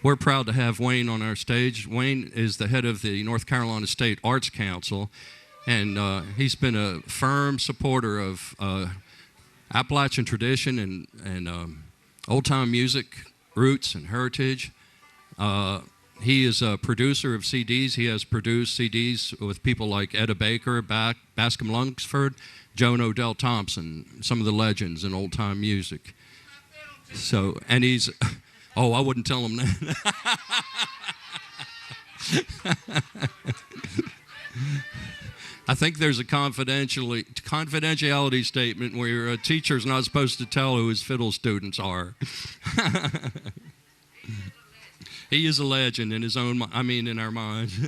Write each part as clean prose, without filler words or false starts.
We're proud to have Wayne on our stage. Wayne is the head of the North Carolina State Arts Council, and he's been a firm supporter of Appalachian tradition and old-time music roots and heritage. He is a producer of CDs. He has produced CDs with people like Etta Baker, Bascom Lunsford, Joan Odell Thompson, some of the legends in old-time music. So, and he's, oh, I wouldn't tell him that. I think there's a confidentiality statement where a teacher's not supposed to tell who his fiddle students are. He is a legend in his own, in our minds.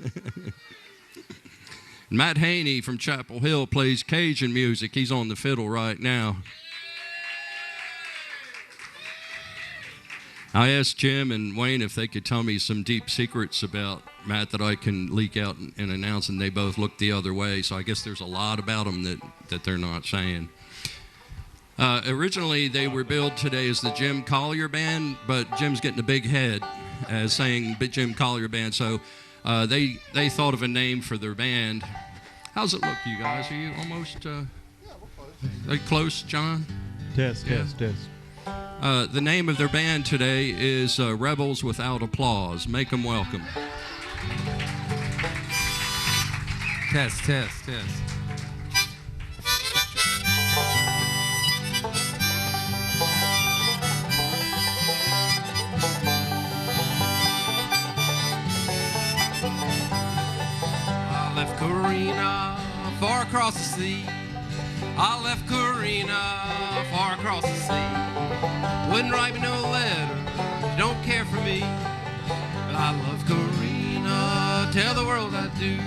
Matt Haney from Chapel Hill plays Cajun music. He's on the fiddle right now. I asked Jim and Wayne if they could tell me some deep secrets about Matt that I can leak out and announce, and they both looked the other way, so I guess there's a lot about him that they're not saying. Originally, they were billed today as the Jim Collier Band, but Jim's getting a big head as saying Jim Collier Band, so they thought of a name for their band. How's it look, you guys? Are you almost are you close, John? Test. The name of their band today is Rebels Without Applause. Make them welcome. Test. I left Corina far across the sea. I left Corina far across the sea. Wouldn't write me no letter, she don't care for me. But I love Corina, tell the world I do.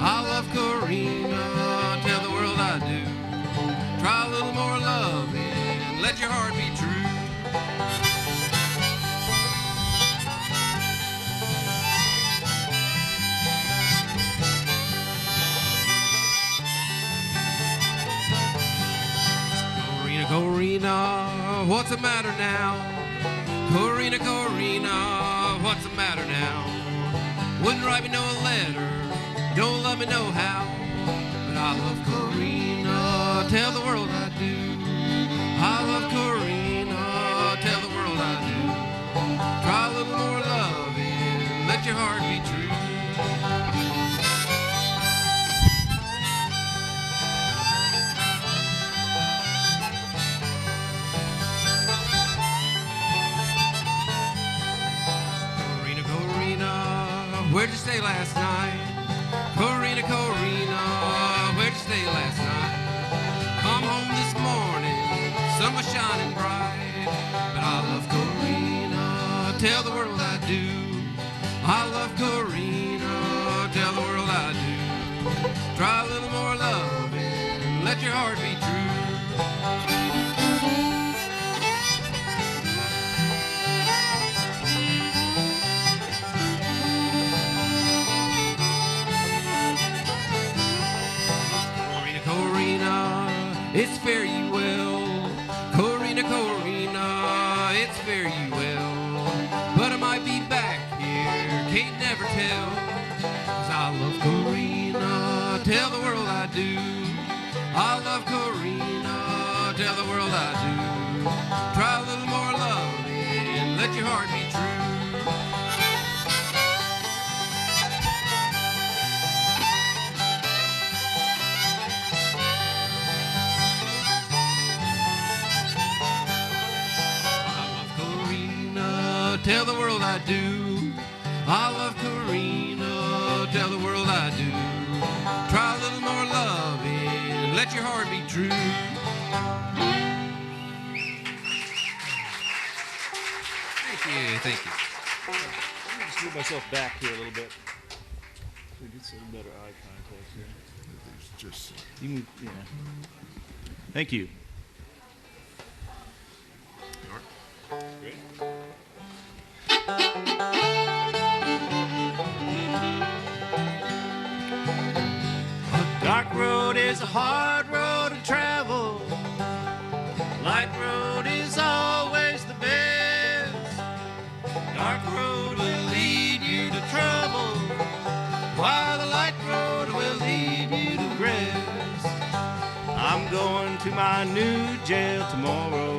I love Corina, tell the world I do. Try a little more loving, let your heart be true. Corina, what's the matter now? Corina, what's the matter now? Wouldn't write me no letter, don't love me no how. But I love Corina, tell the world I do. I love Corina, tell the world I do. Try a little more loving, let your heart be true. Where'd you stay last night? Corina, where'd you stay last night? Come home this morning, sun was shining bright. But I love Corina, tell the world I do. I love Corina, tell the world I do. Try a little more loving, let your heart be true. It's fare you well, Corina, it's fare you well. But I might be back here, can't never tell. 'Cause I love Corina, tell the world I do. I love Corina, tell the world I do. Try a little more loving, let your heart be true. Tell the world I do. I love Corina, tell the world I do. Try a little more loving, let your heart be true. Thank you. Let me just move myself back here a little bit. So we get some better eye contact here. Just you move, yeah. Thank you. Great. Dark road is a hard road to travel. Light road is always the best. Dark road to my new jail tomorrow,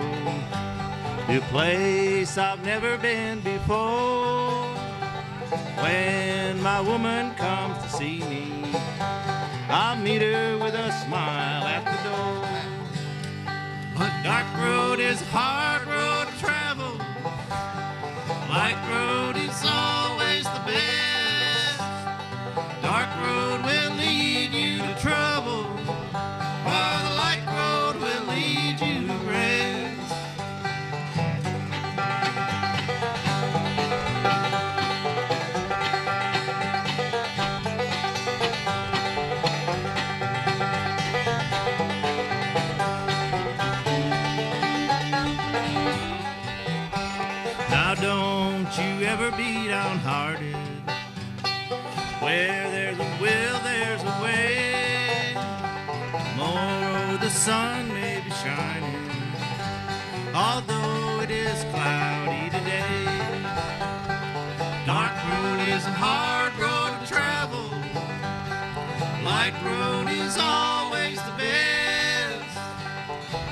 to a place I've never been before. When my woman comes to see me, I'll meet her with a smile at the door. A dark road is a hard road to travel. Light road is always the best. Dark road will lead you to trouble, while the light road will lead you to rest. Now don't you ever be downhearted. Where there's a will, there's a way. Tomorrow the sun may be shining, although it is cloudy today. Dark road is a hard road to travel. Light road is always the best.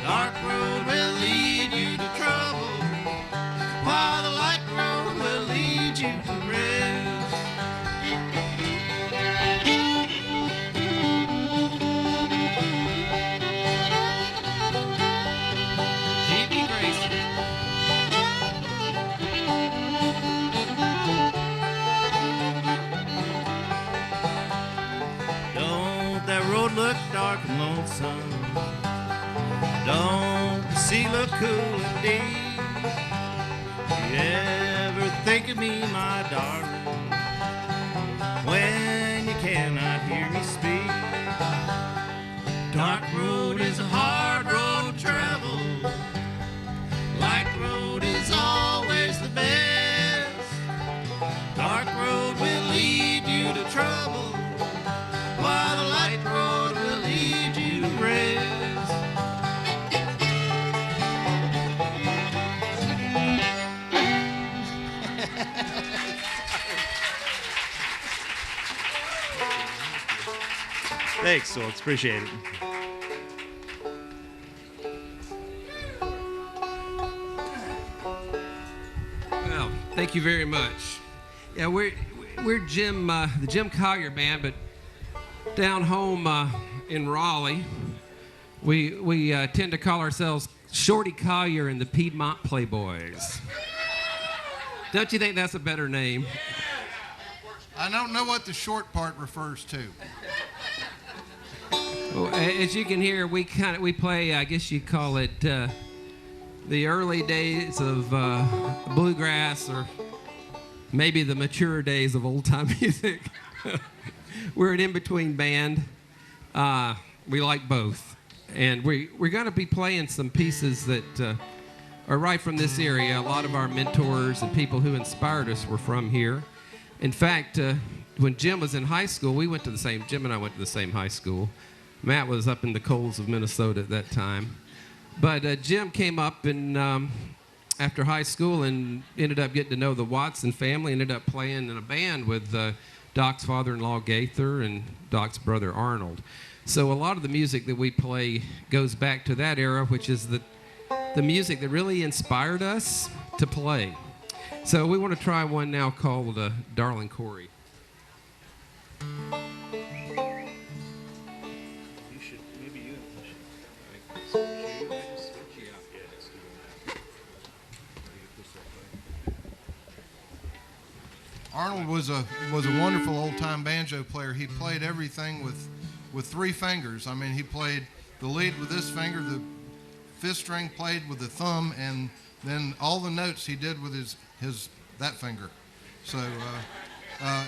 Dark road will lead you to trouble, while the light road will lead you to rest. G.B. Grayson. Don't that road look dark and lonesome? Don't the sea look cool and deep? You ever think of me, my darling, when you cannot hear me speak? Dark road is a hard road to travel. Light road is always the best. Dark road will lead you to trouble, while the light road will lead you to rest. Thanks, Solts. Appreciate it. Well, thank you very much. Yeah, we're Jim, the Jim Collier Band, but down home in Raleigh, we tend to call ourselves Shorty Collier and the Piedmont Playboys. Don't you think that's a better name? I don't know what the short part refers to. Well, as you can hear, we play, I guess you'd call it the early days of bluegrass, or maybe the mature days of old-time music. We're an in-between band. We like both. And we're going to be playing some pieces that are right from this area. A lot of our mentors and people who inspired us were from here. In fact, when Jim was in high school, Jim and I went to the same high school. Matt was up in the coals of Minnesota at that time. But Jim came up after high school and ended up getting to know the Watson family, ended up playing in a band with Doc's father-in-law, Gaither, and Doc's brother, Arnold. So a lot of the music that we play goes back to that era, which is the music that really inspired us to play. So we want to try one now called Darling Corey. Arnold was a wonderful old-time banjo player. He played everything with three fingers. I mean, he played the lead with this finger, the fifth string played with the thumb, and then all the notes he did with that finger. So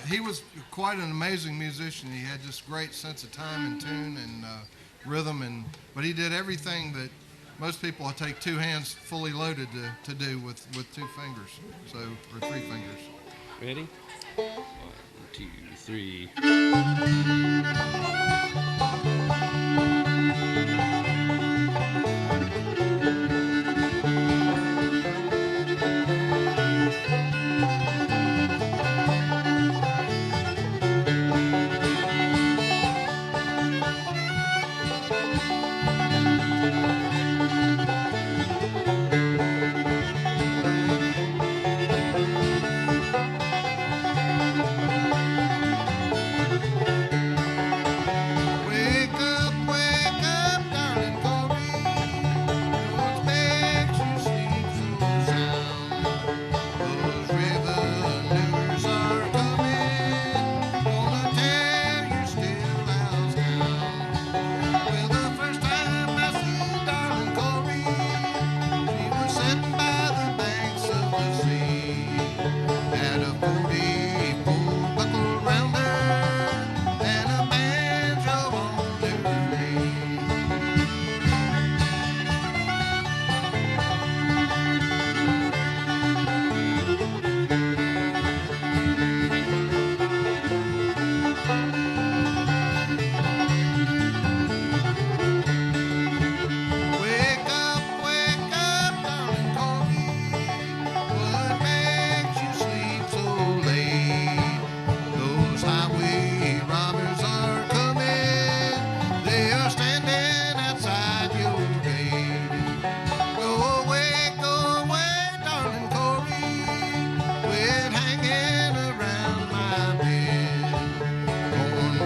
he was quite an amazing musician. He had just great sense of time and tune and rhythm, but he did everything that most people take two hands fully loaded to do with two fingers, or three fingers. Ready? 1, 2, 3.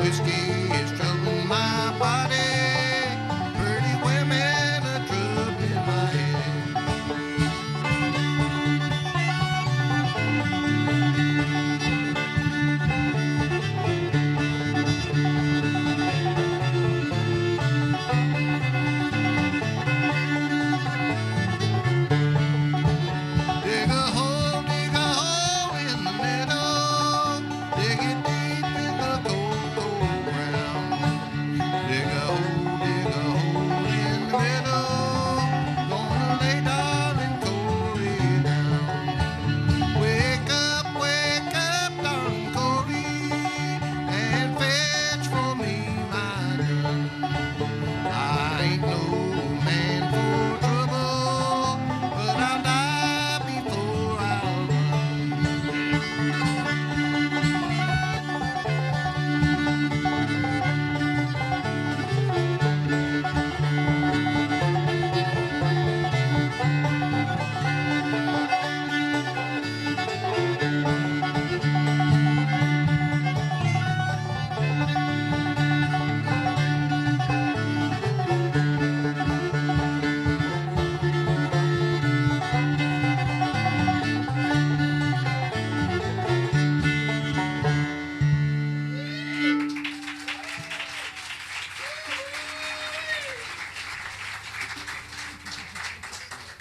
Whiskey is troubling my body. Pretty women are troubling my head. Dig a hole in the middle. Dig it deep in the cold, cold ground. Dig a hole in the middle. Gonna lay darling Corey down. Wake up, darling Corey, and fetch for me my gun. I ain't no man for trouble, but I'll die before I'll run.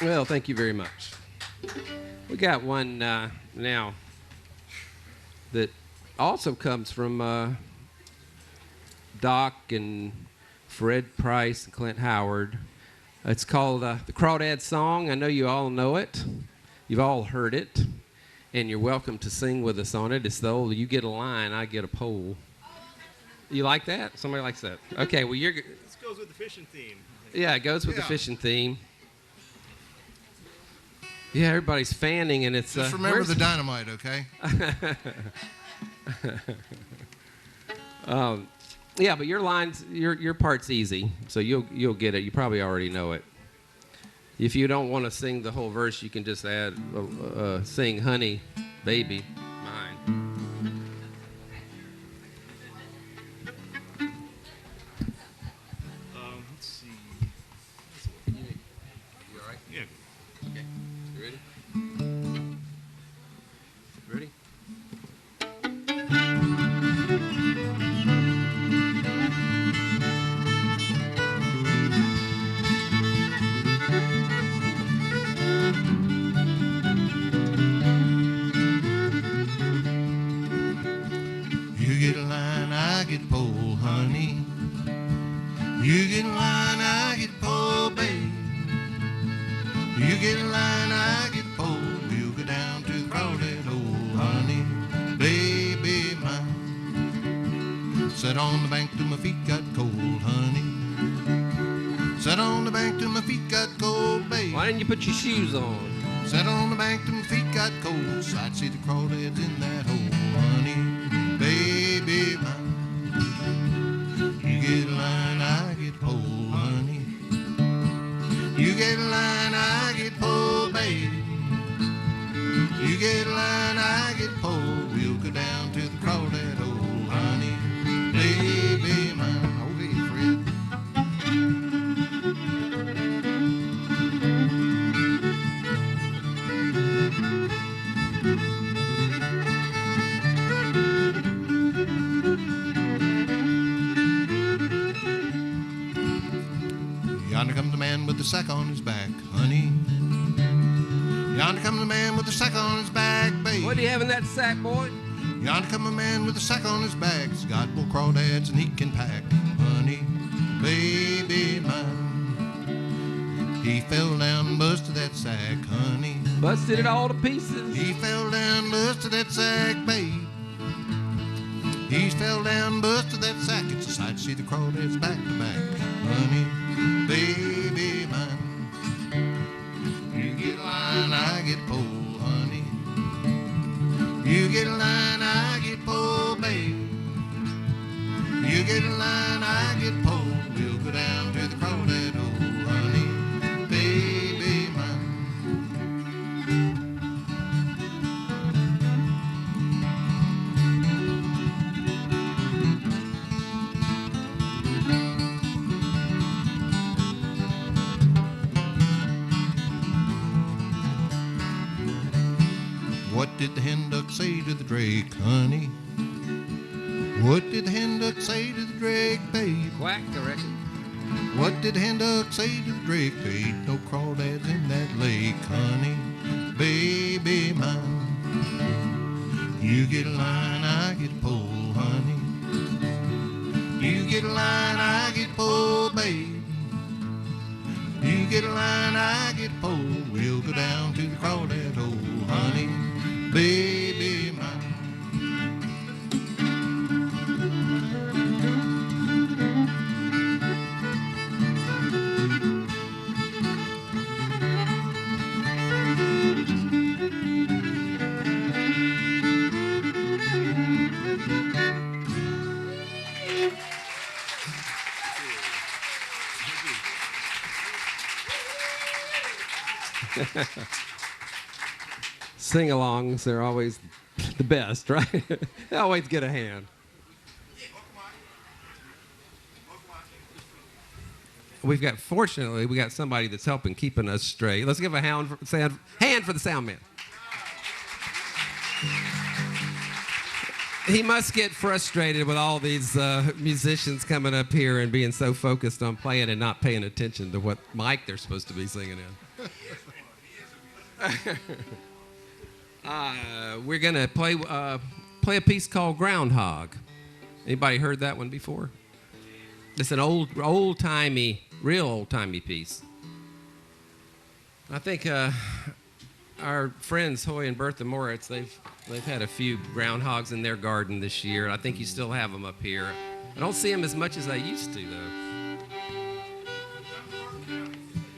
Well, thank you very much. We got one now that also comes from Doc and Fred Price and Clint Howard. It's called the Crawdad Song. I know you all know it. You've all heard it. And you're welcome to sing with us on it. It's the old, you get a line, I get a pole. You like that? Somebody likes that? Okay, well, you're... This goes with the fishing theme. Yeah, it goes with the fishing theme. Yeah, everybody's fanning, and it's... Just remember the dynamite, okay? Yeah, but your lines, your part's easy, so you'll get it. You probably already know it. If you don't want to sing the whole verse, you can just add, sing "Honey, Baby, Mine." Let's see. You all right? Yeah. Okay. You ready? Ready? You get a line, I get pole, honey. You get a line, I get pole, babe. You get a line, I get pole. We'll go down to the crowded old honey, baby mine. Sat on the bank till my feet got cold, honey. Sat on the bank till my feet got cold, babe. Why didn't you put your shoes on? Sat on the bank till my feet got cold, so I'd see the crawdads in that hole, honey, baby mine. You get a line, I get pole, honey. You get a line, I get pole, baby. You get a line, I get pole. We'll go down to the crawdad old honey, baby mine. Oh, hey, Fred. Yonder comes the man with the sack on his back, honey. Yonder comes the man with the sack on his back, babe. What do you have in that sack, boy? Yonder comes a man with a sack on his back. He's got more crawdads than he can pack, honey, baby mine. He fell down and busted that sack, honey. Busted it all to pieces. He fell down and busted that sack, babe. He fell down and busted that sack. It's a sight to see the crawdads back to back, honey, baby mine. You get a line, I get pole, honey. You get a line, I get pole, babe. You get a line, I get pole. We'll go down to the crawdad old honey, baby mine. the drake, honey? What did the hen duck say to the drake, babe? Quack, I reckon. What did the hen duck say to the drake, babe? No crawdads in that lake, honey. Baby mine. You get a line, I get a pole, honey. You get a line, I get a pole, babe. You get a line, I get a pole. We'll go down to the crawdad hole, honey. Baby mine. Sing-alongs, they're always the best, right? They always get a hand. Fortunately, we got somebody that's helping keeping us straight. Let's give a hand for the sound man. He must get frustrated with all these musicians coming up here and being so focused on playing and not paying attention to what mic they're supposed to be singing in. We're going to play a piece called Groundhog. Anybody heard that one before? It's an old-timey, real old-timey piece. I think our friends Hoy and Bertha Moritz, they've had a few groundhogs in their garden this year. I think you still have them up here. I don't see them as much as I used to, though.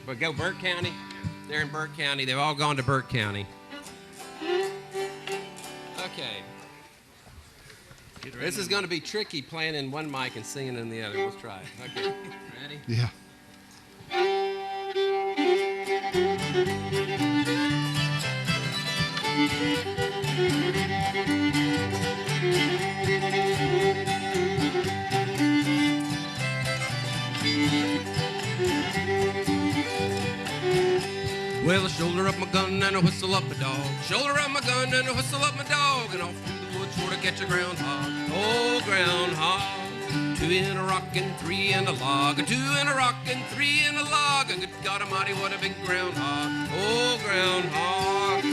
But go Burke County. They're in Burke County. They've all gone to Burke County. Okay. This is going to be tricky playing in one mic and singing in the other. Let's try it. Okay. Ready? Yeah. Well, I shoulder up my gun and I whistle up my dog. Shoulder up my gun and I whistle up my dog. And off through the woods for to catch a groundhog. Oh, groundhog. 2 in a rock and 3 in a log. 2 in a rock and 3 in a log. Good God Almighty, what a big groundhog. Oh, groundhog.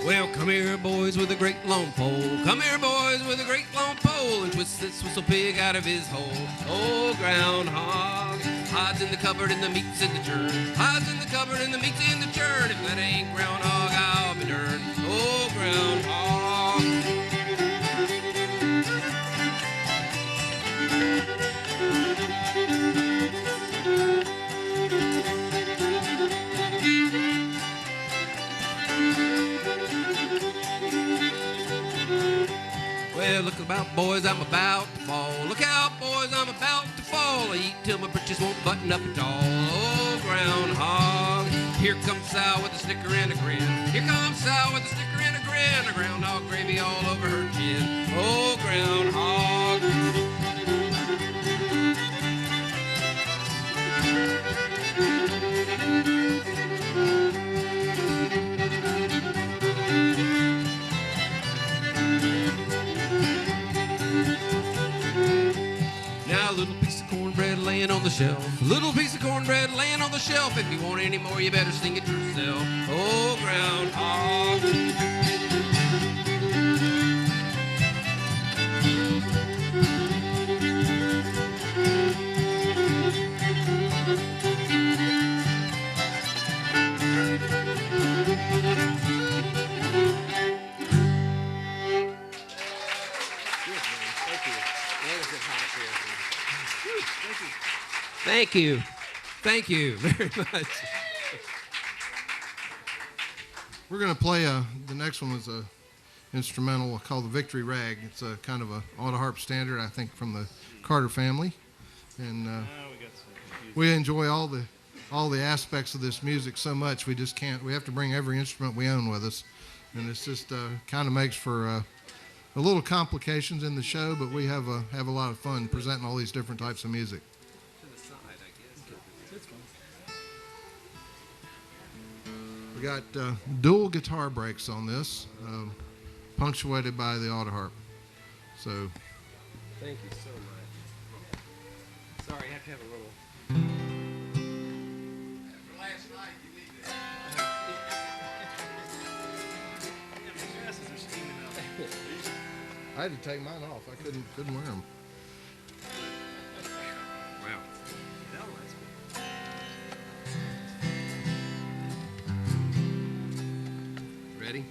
Well, come here, boys, with a great long pole. Come here, boys, with a great long pole, and twist this whistle pig out of his hole. Oh, groundhog hides in the cupboard and the meat's in the churn. Hides in the cupboard and the meat's in the churn. If that ain't groundhog, I'll be darned. Oh, groundhog. Well, look about, boys, I'm about to fall. Look out, boys, I'm about to fall. I eat till my britches won't button up at all. Oh, groundhog. Here comes Sal with a snicker and a grin. Here comes Sal with a snicker and a grin. A groundhog gravy all over her chin. Oh, groundhog. Now a little piece of cornbread laying on the shelf. A little piece of cornbread laying on the shelf. If you want any more, you better sing it yourself. Oh, groundhog. Thank you. Thank you very much. We're going to play the next one was a instrumental called the Victory Rag. It's a kind of a auto harp standard, I think, from the Carter family, and we enjoy all the aspects of this music so much we just can't. We have to bring every instrument we own with us, and it's just kind of makes for a little complications in the show, but we have a lot of fun presenting all these different types of music. We got dual guitar breaks on this, punctuated by the auto harp. So, Thank you so much. Sorry, I have to have a little. after last night, you need to. I had to take mine off. I couldn't wear them. Wow. Ready?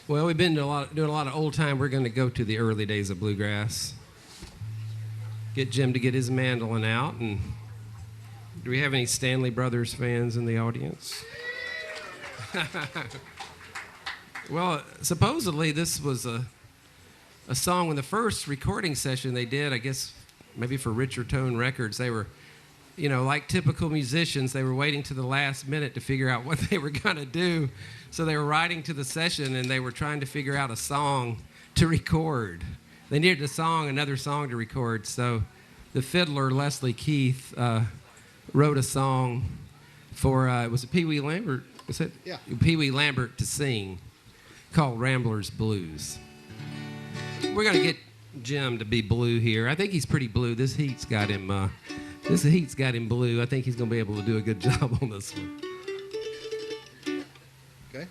Well, we've been doing a lot of old time. We're going to go to the early days of bluegrass. Get Jim to get his mandolin out. And do we have any Stanley Brothers fans in the audience? Well, supposedly this was a song in the first recording session they did, I guess maybe for Richer Tone Records. They were, like typical musicians, they were waiting to the last minute to figure out what they were going to do. So they were writing to the session, and they were trying to figure out a song to record. They needed another song to record. So the fiddler, Leslie Keith, wrote a song for, was it Pee Wee Lambert? Was it? Yeah. Pee Wee Lambert to sing, called Rambler's Blues. We're going to get Jim to be blue here. I think he's pretty blue. This heat's got him blue. I think he's going to be able to do a good job on this one. Okay.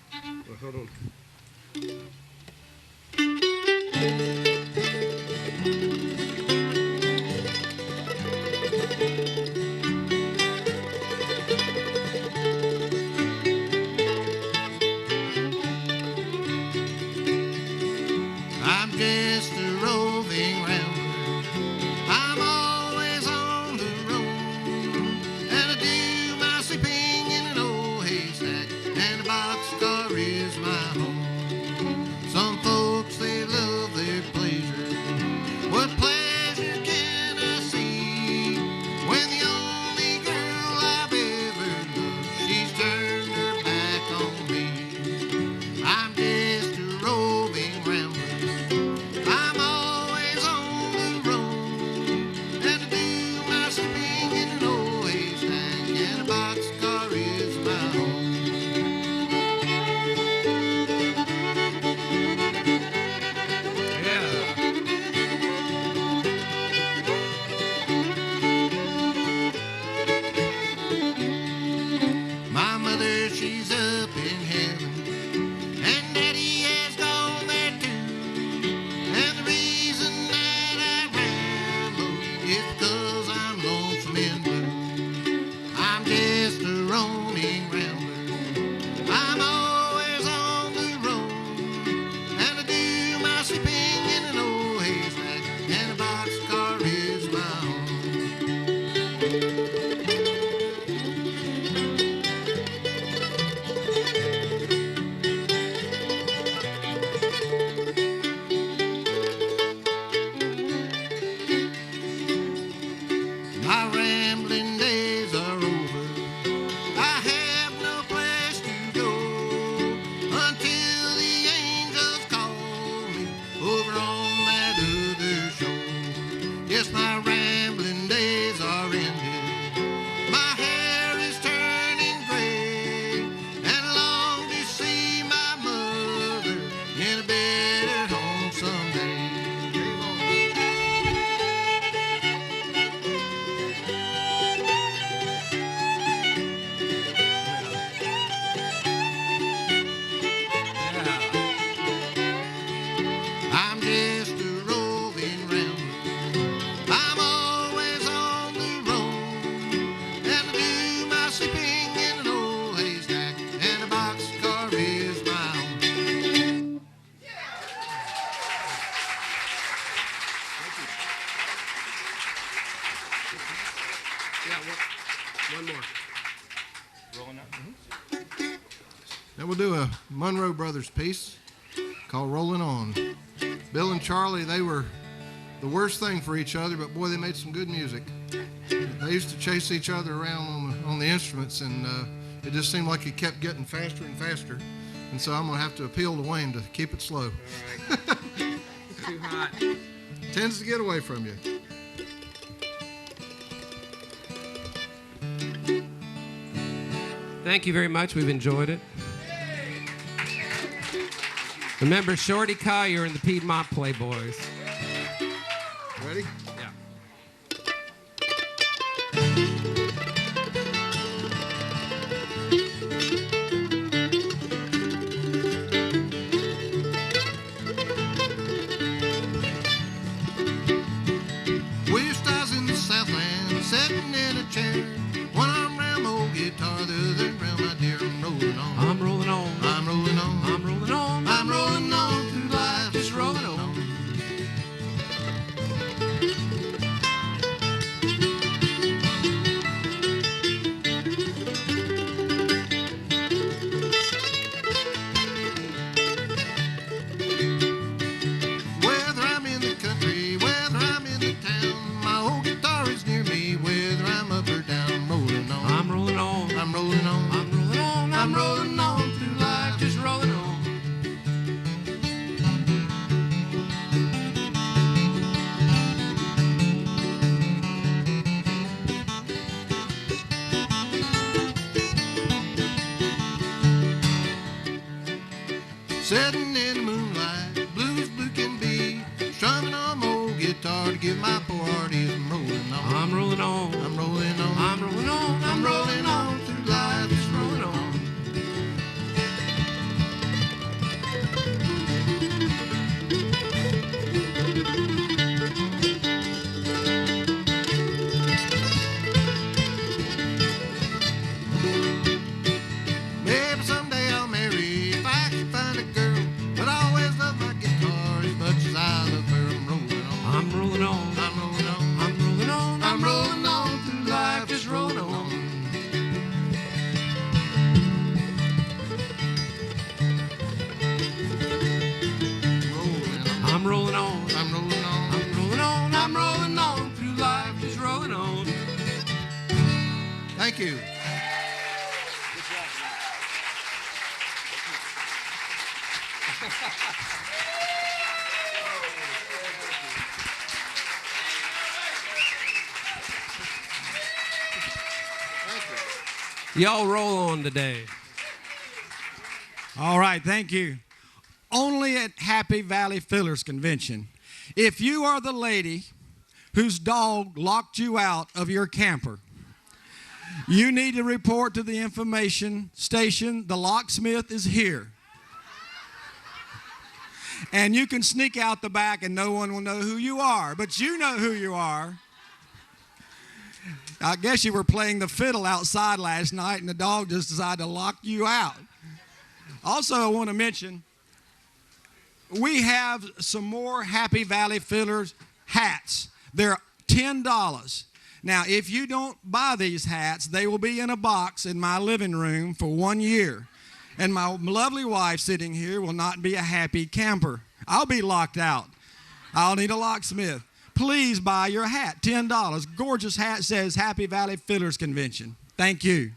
Well, hold on. It's 'cause I'm lonesome and blue. I'm just a roaming rambler. I'm always on the road, and I do my sleeping in an old haystack, and a boxcar is my home. My rambling days are over. I have no place to go until the angels call me over on that other shore. Yes, my rambling days are ended. My hair is turning gray, and I long to see my mother in a better home someday. I'm just a roving rambler. I'm always on the road, and I do my sleeping in an old haystack, and a boxcar is my home. One more. Rolling up. Then we'll do a Monroe Brothers piece called Rolling On. Bill and Charlie, they were the worst thing for each other, but boy, they made some good music. They used to chase each other around on the instruments, and it just seemed like it kept getting faster and faster. And so I'm going to have to appeal to Wayne to keep it slow. It's too hot. Tends to get away from you. Thank you very much. We've enjoyed it. Remember Shorty Collier and the Piedmont Playboys. Ready? Yeah. Wished I was in the Southland, sitting in a chair. One arm around my old guitar, the other around my dear. I'm rolling on. I'm rolling on. I'm rolling on. I'm rolling on. I'm rolling on through life, Just rolling on. Whether I'm in the country, whether I'm in the town, my old guitar is near me, whether I'm up or down, I'm rolling on. I'm rolling on. I'm rolling on. I'm rolling on. I'm rolling on through life, Just rolling on. Sitting in the moonlight, blue as blue can be, strumming on my old guitar to give my poor heart ease. I'm rolling on. I'm rolling on. I'm rolling on. I'm rolling on. I'm rolling on through life, just rolling on. Maybe someday I'll marry if I can find a girl, but I always love my guitar as much as I love her. I'm rolling on. I'm rolling on. I'm rolling on. I'm rolling on. I'm rolling on through life, just rolling on. Rolling on. I'm rolling on. I'm rolling on. I'm rolling on. I'm rolling on through life, just rolling on. Thank you. Good job. Y'all roll on today. All right, thank you. Only at Happy Valley Fiddlers Convention. If you are the lady whose dog locked you out of your camper, you need to report to the information station. The locksmith is here. And you can sneak out the back and no one will know who you are, but you know who you are. I guess you were playing the fiddle outside last night and the dog just decided to lock you out. Also, I want to mention, we have some more Happy Valley Fiddlers hats. They're $10. Now, if you don't buy these hats, they will be in a box in my living room for 1 year. And my lovely wife sitting here will not be a happy camper. I'll be locked out. I'll need a locksmith. Please buy your hat, $10. Gorgeous hat, says Happy Valley Fiddlers Convention. Thank you.